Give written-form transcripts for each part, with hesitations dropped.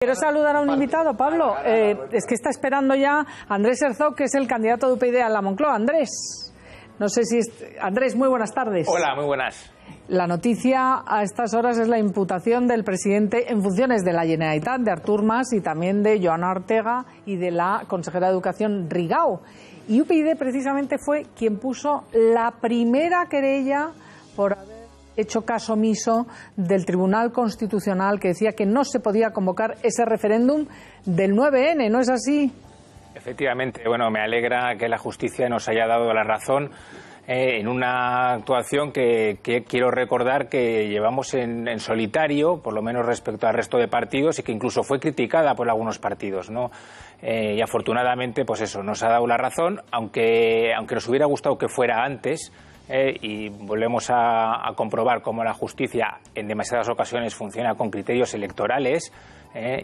Quiero saludar a un invitado, Pablo. Es que está esperando ya Andrés Herzog, que es el candidato de UPyD a la Moncloa. Andrés, no sé si Andrés, muy buenas tardes. Hola, muy buenas. La noticia a estas horas es la imputación del presidente en funciones de la Generalitat, de Artur Mas, y también de Joana Ortega y de la consejera de Educación, Rigau. Y UPyD precisamente fue quien puso la primera querella por haber hecho caso omiso del Tribunal Constitucional, que decía que no se podía convocar ese referéndum del 9N, ¿no es así? Efectivamente, bueno, me alegra que la justicia nos haya dado la razón en una actuación que quiero recordar que llevamos en solitario, por lo menos respecto al resto de partidos, y que incluso fue criticada por algunos partidos, ¿no? Y afortunadamente, pues eso, nos ha dado la razón, aunque nos hubiera gustado que fuera antes. Y volvemos a comprobar cómo la justicia en demasiadas ocasiones funciona con criterios electorales,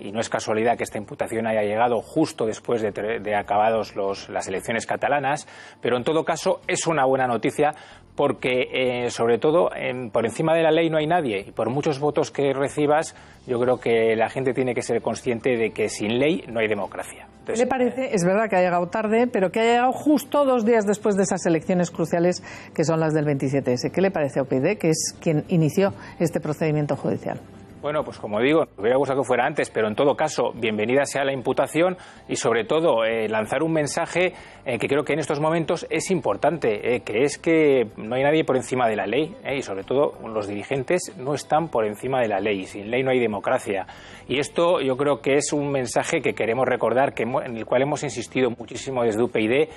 y no es casualidad que esta imputación haya llegado justo después de acabados las elecciones catalanas, pero en todo caso es una buena noticia porque, sobre todo, por encima de la ley no hay nadie, y por muchos votos que recibas, yo creo que la gente tiene que ser consciente de que sin ley no hay democracia. Entonces, ¿le parece? Es verdad que ha llegado tarde, pero que ha llegado justo 2 días después de esas elecciones cruciales que son las del 27S. ¿Qué le parece a UPyD, que es quien inició este procedimiento judicial? Bueno, pues como digo, me hubiera gustado que fuera antes, pero en todo caso, bienvenida sea la imputación y sobre todo lanzar un mensaje que creo que en estos momentos es importante, que es que no hay nadie por encima de la ley, y sobre todo los dirigentes no están por encima de la ley. Sin ley no hay democracia. Y esto yo creo que es un mensaje que queremos recordar, en el cual hemos insistido muchísimo desde UPyD,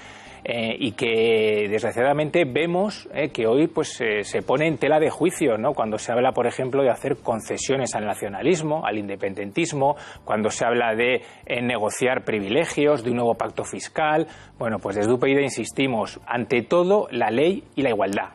y que desgraciadamente vemos que hoy pues se pone en tela de juicio, ¿no? Cuando se habla, por ejemplo, de hacer concesiones al nacionalismo, al independentismo, cuando se habla de negociar privilegios, de un nuevo pacto fiscal. Bueno, pues desde UPyD insistimos, ante todo, la ley y la igualdad.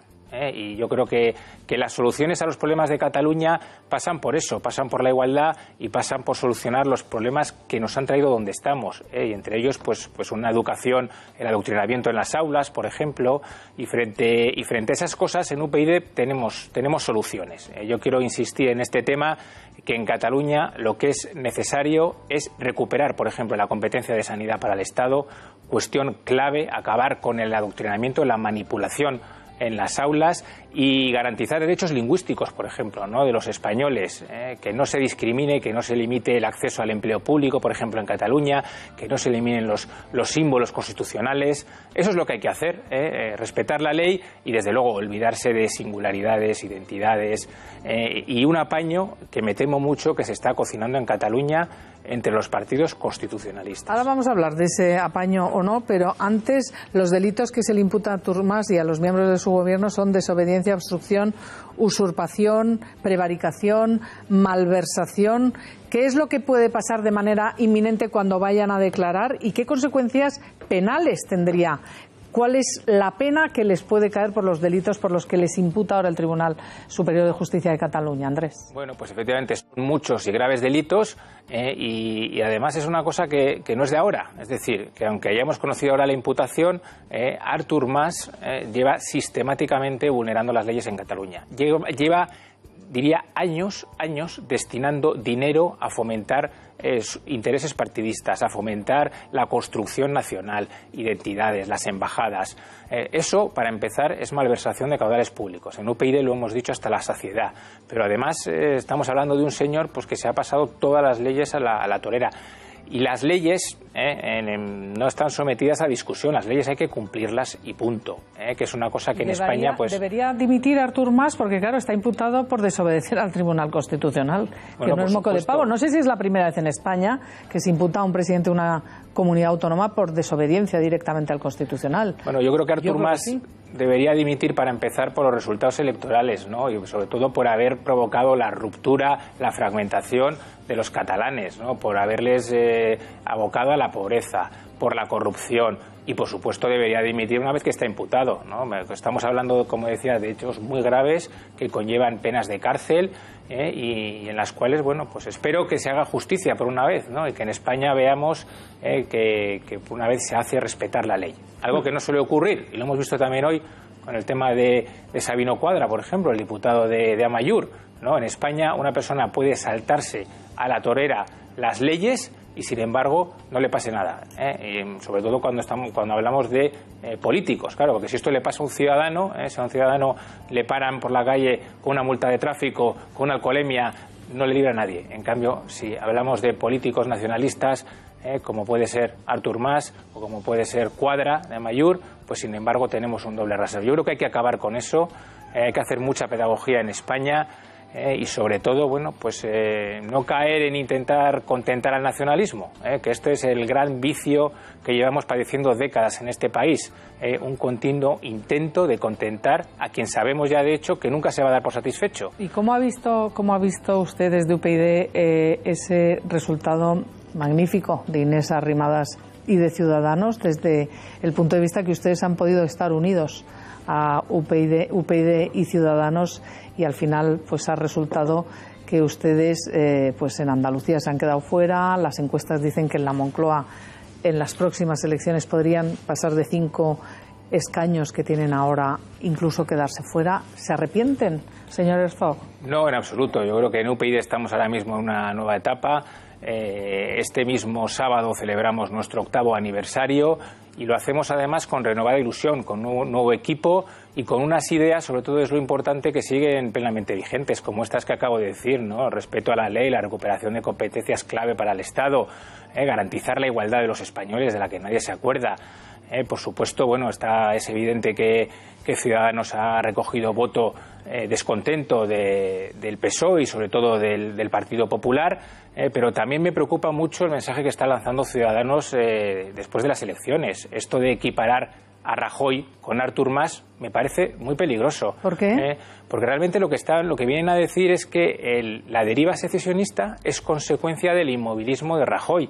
Y yo creo que las soluciones a los problemas de Cataluña pasan por eso, pasan por la igualdad y pasan por solucionar los problemas que nos han traído donde estamos, y entre ellos pues una educación, el adoctrinamiento en las aulas, por ejemplo, y frente a esas cosas en UPyD tenemos soluciones. Yo quiero insistir en este tema, que en Cataluña lo que es necesario es recuperar, por ejemplo, la competencia de sanidad para el Estado, cuestión clave, acabar con el adoctrinamiento, la manipulación en las aulas y garantizar derechos lingüísticos, por ejemplo, ¿no?, de los españoles, que no se discrimine, que no se limite el acceso al empleo público, por ejemplo, en Cataluña, que no se eliminen los símbolos constitucionales. Eso es lo que hay que hacer, respetar la ley y, desde luego, olvidarse de singularidades, identidades, y un apaño que me temo mucho que se está cocinando en Cataluña entre los partidos constitucionalistas. Ahora vamos a hablar de ese apaño o no, pero antes, los delitos que se le imputan a Artur Mas y a los miembros de su gobierno son desobediencia, obstrucción, usurpación, prevaricación, malversación. ¿Qué es lo que puede pasar de manera inminente cuando vayan a declarar y qué consecuencias penales tendría? ¿Cuál es la pena que les puede caer por los delitos por los que les imputa ahora el Tribunal Superior de Justicia de Cataluña, Andrés? Bueno, pues efectivamente son muchos y graves delitos, y además es una cosa que no es de ahora. Es decir, que aunque hayamos conocido ahora la imputación, Artur Mas lleva sistemáticamente vulnerando las leyes en Cataluña. Lleva diría años destinando dinero a fomentar intereses partidistas, a fomentar la construcción nacional, identidades, las embajadas. Eso, para empezar, es malversación de caudales públicos. En UPyD lo hemos dicho hasta la saciedad, pero además estamos hablando de un señor pues que se ha pasado todas las leyes a la torera. Y las leyes no están sometidas a discusión, las leyes hay que cumplirlas y punto, que es una cosa que en España pues... Debería dimitir Artur Mas porque, claro, está imputado por desobedecer al Tribunal Constitucional, bueno, que no es moco de pavo. No sé si es la primera vez en España que se imputa a un presidente de una comunidad autónoma por desobediencia directamente al Constitucional. Bueno, yo creo que Artur Mas debería dimitir para empezar por los resultados electorales, ¿no? Y sobre todo por haber provocado la ruptura, la fragmentación de los catalanes, ¿no? Por haberles abocado a la pobreza, por la corrupción, y por supuesto debería dimitir una vez que está imputado, ¿no? Estamos hablando, como decía, de hechos muy graves que conllevan penas de cárcel, y en las cuales, bueno, pues espero que se haga justicia por una vez, ¿no? Y que en España veamos que por una vez se hace respetar la ley. Algo que no suele ocurrir, y lo hemos visto también hoy con el tema de Sabino Cuadra, por ejemplo, el diputado de Amaiur, ¿no? En España una persona puede saltarse a la torera las leyes y sin embargo no le pase nada, y sobre todo cuando hablamos de políticos, claro, porque si esto le pasa a un ciudadano, si a un ciudadano le paran por la calle con una multa de tráfico, con una alcoholemia, no le libra a nadie. En cambio, si hablamos de políticos nacionalistas, como puede ser Artur Mas o como puede ser Quadra de Amaiur, pues sin embargo tenemos un doble rasero. Yo creo que hay que acabar con eso, hay que hacer mucha pedagogía en España. Y sobre todo, bueno, pues no caer en intentar contentar al nacionalismo, que este es el gran vicio que llevamos padeciendo décadas en este país, un continuo intento de contentar a quien sabemos ya de hecho que nunca se va a dar por satisfecho. ¿Y cómo ha visto usted desde UPyD ese resultado magnífico de Inés Arrimadas y de Ciudadanos desde el punto de vista que ustedes han podido estar unidos a UPyD y Ciudadanos, y al final pues ha resultado que ustedes pues en Andalucía se han quedado fuera? Las encuestas dicen que en la Moncloa en las próximas elecciones podrían pasar de 5 escaños que tienen ahora, incluso quedarse fuera. ¿Se arrepienten, señor Herzog? No, en absoluto. Yo creo que en UPyD estamos ahora mismo en una nueva etapa. Este mismo sábado celebramos nuestro 8º aniversario y lo hacemos además con renovada ilusión, con un nuevo equipo y con unas ideas, sobre todo es lo importante, que siguen plenamente vigentes, como estas que acabo de decir, ¿no? Respeto a la ley, la recuperación de competencias clave para el Estado, garantizar la igualdad de los españoles, de la que nadie se acuerda. Por supuesto, bueno, es evidente que Ciudadanos ha recogido voto descontento del PSOE y sobre todo del Partido Popular, pero también me preocupa mucho el mensaje que está lanzando Ciudadanos después de las elecciones. Esto de equiparar a Rajoy con Artur Mas me parece muy peligroso. ¿Por qué? Porque realmente lo que vienen a decir es que la deriva secesionista es consecuencia del inmovilismo de Rajoy.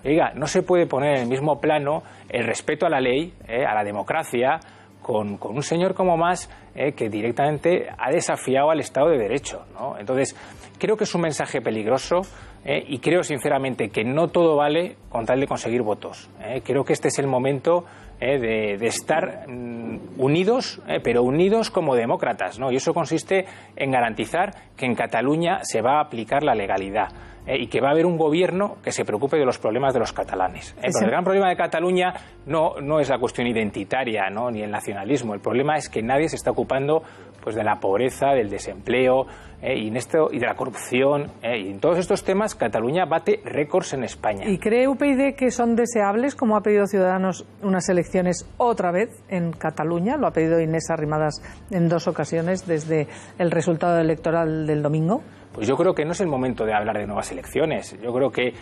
Oiga, no se puede poner en el mismo plano el respeto a la ley, a la democracia, con un señor como Mas, que directamente ha desafiado al Estado de Derecho, ¿no? Entonces, creo que es un mensaje peligroso y creo sinceramente que no todo vale con tal de conseguir votos. Creo que este es el momento de estar unidos, pero unidos como demócratas, ¿no? Y eso consiste en garantizar que en Cataluña se va a aplicar la legalidad. Y que va a haber un gobierno que se preocupe de los problemas de los catalanes. Pero el gran problema de Cataluña no es la cuestión identitaria, ¿no? Ni el nacionalismo. El problema es que nadie se está ocupando pues de la pobreza, del desempleo y de la corrupción. Y en todos estos temas Cataluña bate récords en España. ¿Y cree UPyD que son deseables, como ha pedido Ciudadanos, unas elecciones otra vez en Cataluña? Lo ha pedido Inés Arrimadas en 2 ocasiones desde el resultado electoral del domingo. Pues yo creo que no es el momento de hablar de nuevas elecciones. Yo creo que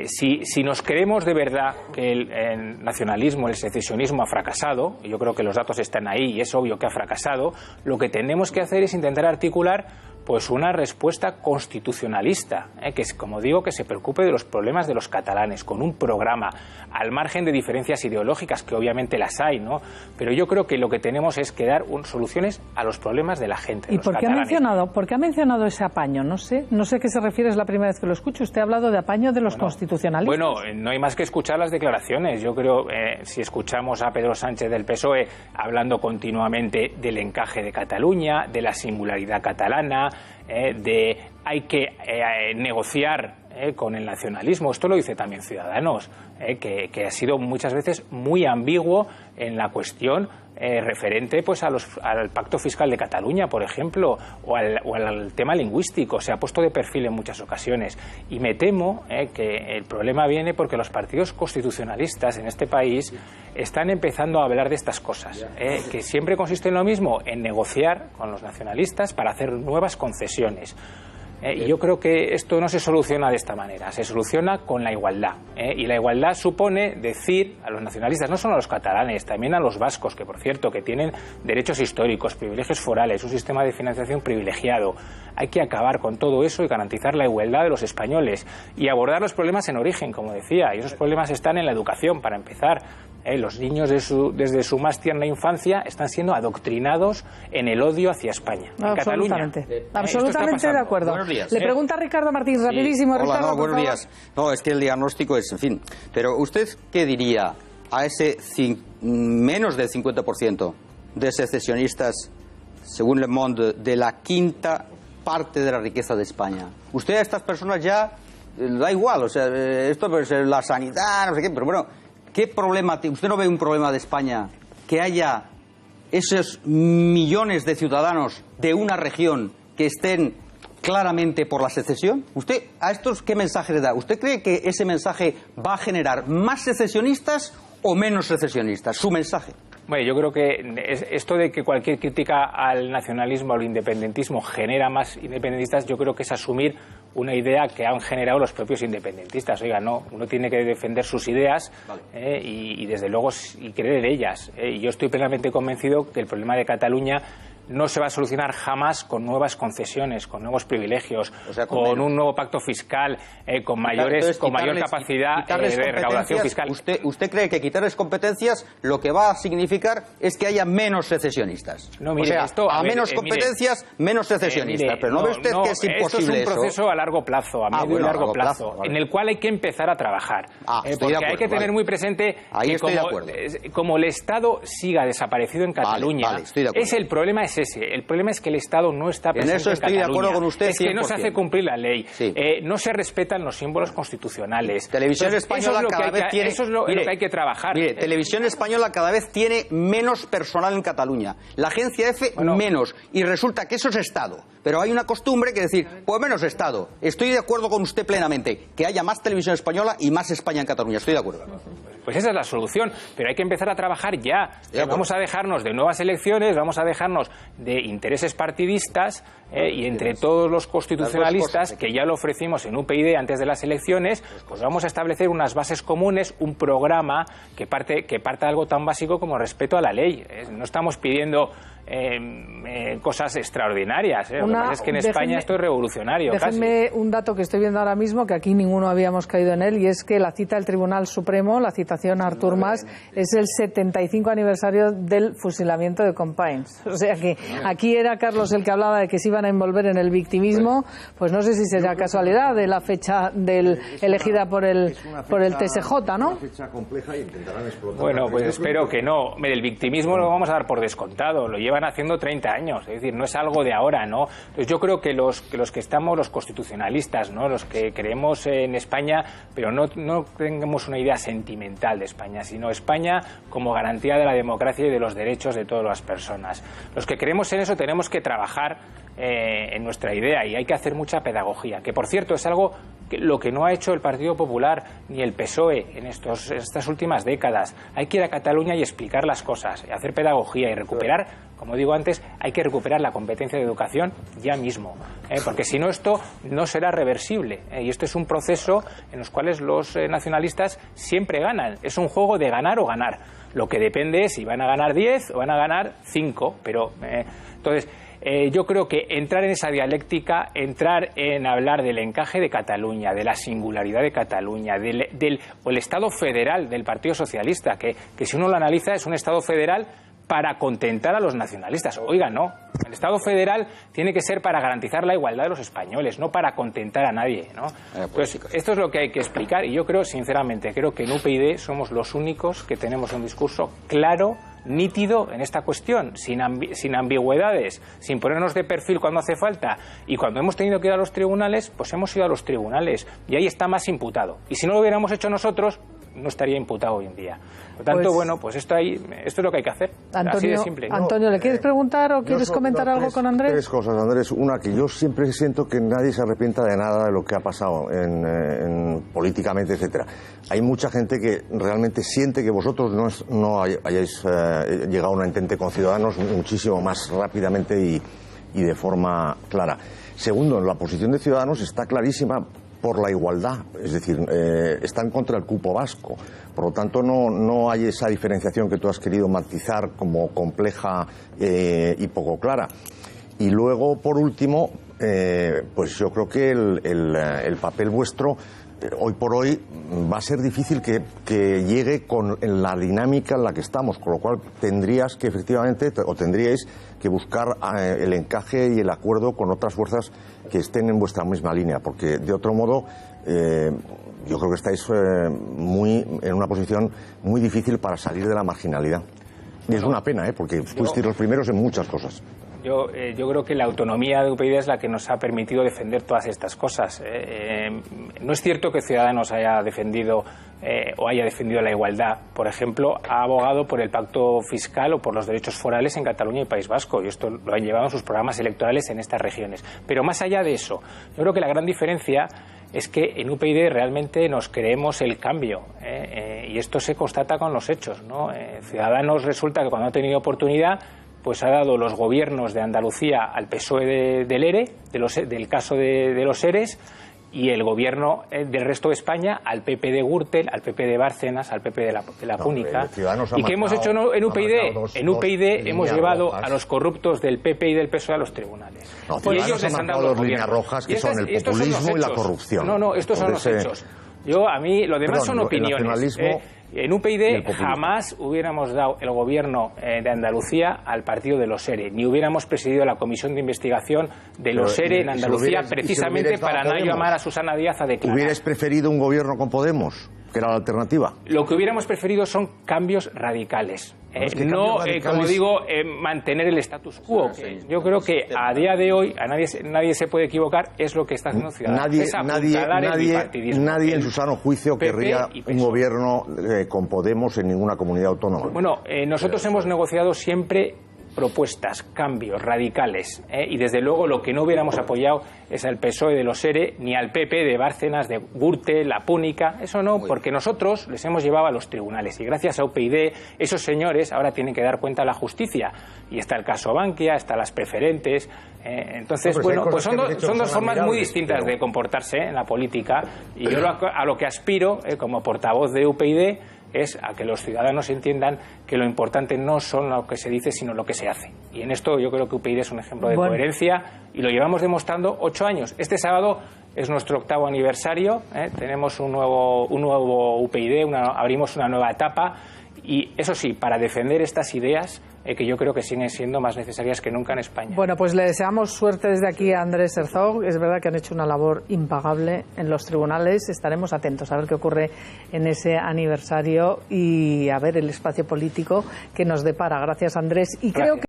si nos creemos de verdad que el nacionalismo, el secesionismo ha fracasado, y yo creo que los datos están ahí y es obvio que ha fracasado, lo que tenemos que hacer es intentar articular pues una respuesta constitucionalista, que es, como digo, que se preocupe de los problemas de los catalanes, con un programa, al margen de diferencias ideológicas, que obviamente las hay, ¿no? Pero yo creo que lo que tenemos es que dar soluciones a los problemas de la gente, de ¿Y los por qué catalanes. ha mencionado ese apaño? No sé a qué se refiere, es la primera vez que lo escucho. Usted ha hablado de apaño de los constitucionalistas. Bueno, no hay más que escuchar las declaraciones. Yo creo, si escuchamos a Pedro Sánchez del PSOE hablando continuamente del encaje de Cataluña, de la singularidad catalana, de hay que negociar con el nacionalismo. Esto lo dice también Ciudadanos, que ha sido muchas veces muy ambiguo en la cuestión referente pues al pacto fiscal de Cataluña, por ejemplo, o al tema lingüístico. Se ha puesto de perfil en muchas ocasiones y me temo que el problema viene porque los partidos constitucionalistas en este país están empezando a hablar de estas cosas, que siempre consiste en lo mismo, en negociar con los nacionalistas para hacer nuevas concesiones. Y yo creo que esto no se soluciona de esta manera, se soluciona con la igualdad. Y la igualdad supone decir a los nacionalistas, no solo a los catalanes, también a los vascos, que por cierto, que tienen derechos históricos, privilegios forales, un sistema de financiación privilegiado. Hay que acabar con todo eso y garantizar la igualdad de los españoles y abordar los problemas en origen, como decía. Y esos problemas están en la educación, para empezar. Los niños desde su más tierna infancia están siendo adoctrinados en el odio hacia España, en Cataluña. Absolutamente de acuerdo. Le pregunta a Ricardo Martín, rapidísimo. Hola, Ricardo, buenos días. No, es que el diagnóstico es, en fin. Pero ¿usted qué diría a ese menos del 50% de secesionistas, según Le Monde, de la quinta parte de la riqueza de España? ¿Usted a estas personas ya da igual, o sea, esto pues, la sanidad, no sé qué, pero bueno, ¿qué problema? ¿Usted no ve un problema de España que haya esos millones de ciudadanos de una región que estén claramente por la secesión? ¿Usted a estos qué mensaje le da? ¿Usted cree que ese mensaje va a generar más secesionistas o menos secesionistas? Su mensaje. Bueno, yo creo que esto de que cualquier crítica al nacionalismo, al independentismo genera más independentistas, yo creo que es asumir una idea que han generado los propios independentistas. Oiga, no, uno tiene que defender sus ideas, vale. Y desde luego y creer en ellas. Y yo estoy plenamente convencido que el problema de Cataluña no se va a solucionar jamás con nuevas concesiones, con nuevos privilegios, o sea, con un nuevo pacto fiscal, con mayor capacidad de recaudación fiscal. ¿Usted cree que quitarles competencias lo que va a significar es que haya menos secesionistas? No, mire, o sea, a menos competencias, menos secesionistas. Pero ¿no ve usted que es imposible esto es un proceso a largo plazo, a medio y largo plazo, vale. En el cual hay que empezar a trabajar. Porque hay que tener muy presente que como el Estado siga desaparecido en Cataluña, es el problema es ese. El problema es que el Estado no está presente en eso estoy de acuerdo con usted 100%. Es que no se hace cumplir la ley, sí. No se respetan los símbolos constitucionales. Televisión Española cada vez tiene... Eso es lo que hay que trabajar. Mire, Televisión Española cada vez tiene menos personal en Cataluña. La agencia F menos. Y resulta que eso es Estado. Pero hay una costumbre que decir, pues menos Estado. Estoy de acuerdo con usted plenamente. Que haya más Televisión Española y más España en Cataluña. Estoy de acuerdo. Pues esa es la solución, pero hay que empezar a trabajar ya. Vamos a dejarnos de nuevas elecciones, vamos a dejarnos de intereses partidistas y entre todos los constitucionalistas, que ya lo ofrecimos en UPyD antes de las elecciones, pues vamos a establecer unas bases comunes, un programa que parta de algo tan básico como respeto a la ley. No estamos pidiendo cosas extraordinarias. Lo que pasa es que en España esto es revolucionario. Déjenme un dato que estoy viendo ahora mismo, que aquí ninguno habíamos caído en él, y es que la cita del Tribunal Supremo, la citación a Artur Mas, es el 75 aniversario del fusilamiento de Companys. O sea que aquí era Carlos el que hablaba de que se iban a envolver en el victimismo, pues no sé si será casualidad de la fecha elegida por el TSJ, ¿no? Bueno, pues espero que no. El victimismo lo vamos a dar por descontado, lo llevan haciendo 30 años, es decir, no es algo de ahora, ¿no? Entonces yo creo que los que estamos, los constitucionalistas, ¿no? Los que creemos en España, pero no tengamos una idea sentimental de España, sino España como garantía de la democracia y de los derechos de todas las personas. Los que creemos en eso tenemos que trabajar en nuestra idea y hay que hacer mucha pedagogía, que por cierto es algo lo que no ha hecho el Partido Popular ni el PSOE en estas últimas décadas. Hay que ir a Cataluña y explicar las cosas, hacer pedagogía y recuperar, como digo antes, hay que recuperar la competencia de educación ya mismo, porque si no esto no será reversible, y esto es un proceso en los cuales los nacionalistas siempre ganan, es un juego de ganar o ganar. Lo que depende es si van a ganar 10 o van a ganar 5, pero entonces yo creo que entrar en esa dialéctica, entrar en hablar del encaje de Cataluña, de la singularidad de Cataluña, o el Estado federal del Partido Socialista, que si uno lo analiza es un Estado federal para contentar a los nacionalistas. Oiga, no. El Estado federal tiene que ser para garantizar la igualdad de los españoles, no para contentar a nadie, ¿no? Pues esto es lo que hay que explicar y yo creo, sinceramente, creo que en UPyD somos los únicos que tenemos un discurso claro, nítido en esta cuestión, sin ambigüedades, sin ponernos de perfil cuando hace falta. Y cuando hemos tenido que ir a los tribunales, pues hemos ido a los tribunales y ahí está más imputado. Y si no lo hubiéramos hecho nosotros, no estaría imputado hoy en día. Por tanto, pues esto es lo que hay que hacer. Antonio, así de simple. Antonio, ¿le quieres preguntar o quieres comentar algo con Andrés? Tres cosas, Andrés. Una, que yo siempre siento que nadie se arrepienta de nada de lo que ha pasado políticamente, etcétera. Hay mucha gente que realmente siente que vosotros no hayáis llegado a un entente con Ciudadanos muchísimo más rápidamente y de forma clara. Segundo, la posición de Ciudadanos está clarísima por la igualdad, es decir, están contra el cupo vasco. Por lo tanto, no hay esa diferenciación que tú has querido matizar como compleja y poco clara. Y luego, por último, pues yo creo que el papel vuestro hoy por hoy va a ser difícil que llegue con la dinámica en la que estamos, con lo cual tendríais que buscar el encaje y el acuerdo con otras fuerzas que estén en vuestra misma línea, porque de otro modo yo creo que estáis en una posición muy difícil para salir de la marginalidad. Y es una pena, porque fuisteis los primeros en muchas cosas. Yo creo que la autonomía de UPyD es la que nos ha permitido defender todas estas cosas. No es cierto que Ciudadanos haya defendido o haya defendido la igualdad. Por ejemplo, ha abogado por el pacto fiscal o por los derechos forales en Cataluña y País Vasco, y esto lo han llevado en sus programas electorales en estas regiones. Pero más allá de eso, yo creo que la gran diferencia es que en UPyD realmente nos creemos el cambio, y esto se constata con los hechos, ¿no? Ciudadanos resulta que cuando ha tenido oportunidad pues ha dado los gobiernos de Andalucía al PSOE del ERE, del caso de los ERES, y el gobierno del resto de España al PP de Gürtel, al PP de Bárcenas, al PP de la Púnica. ¿Y qué hemos hecho en UPyD? En UPyD hemos llevado a los corruptos del PP y del PSOE a los tribunales. Y ellos les han dado dos líneas rojas, que son el populismo y la corrupción. No, estos son los hechos. A mí, lo demás son opiniones. En UPyD jamás hubiéramos dado el gobierno de Andalucía al partido de los ERE, ni hubiéramos presidido la comisión de investigación de los ERE en Andalucía, precisamente para no llamar a Susana Díaz a declarar. ¿Hubierais preferido un gobierno con Podemos, que era la alternativa? Lo que hubiéramos preferido son cambios radicales. Como digo, mantener el status quo. Yo creo que a día de hoy nadie se puede equivocar, es lo que está haciendo Ciudadanos. Nadie en su sano juicio querría un gobierno con Podemos en ninguna comunidad autónoma. Bueno, nosotros hemos negociado siempre propuestas, cambios radicales, y desde luego lo que no hubiéramos apoyado es al PSOE de los ERE ni al PP de Bárcenas, de Gürtel, la Púnica, eso no, porque nosotros les hemos llevado a los tribunales y gracias a UPyD esos señores ahora tienen que dar cuenta a la justicia, y está el caso Bankia, está las preferentes, entonces pues son dos formas muy distintas de comportarse en la política, y yo a lo que aspiro como portavoz de UPyD es a que los ciudadanos entiendan que lo importante no son lo que se dice, sino lo que se hace. Y en esto yo creo que UPyD es un ejemplo de coherencia y lo llevamos demostrando 8 años. Este sábado es nuestro 8º aniversario, tenemos un nuevo UPyD, abrimos una nueva etapa y eso sí, para defender estas ideas que yo creo que siguen siendo más necesarias que nunca en España. Bueno, pues le deseamos suerte desde aquí a Andrés Herzog. Es verdad que han hecho una labor impagable en los tribunales. Estaremos atentos a ver qué ocurre en ese aniversario y a ver el espacio político que nos depara. Gracias, Andrés. Y creo que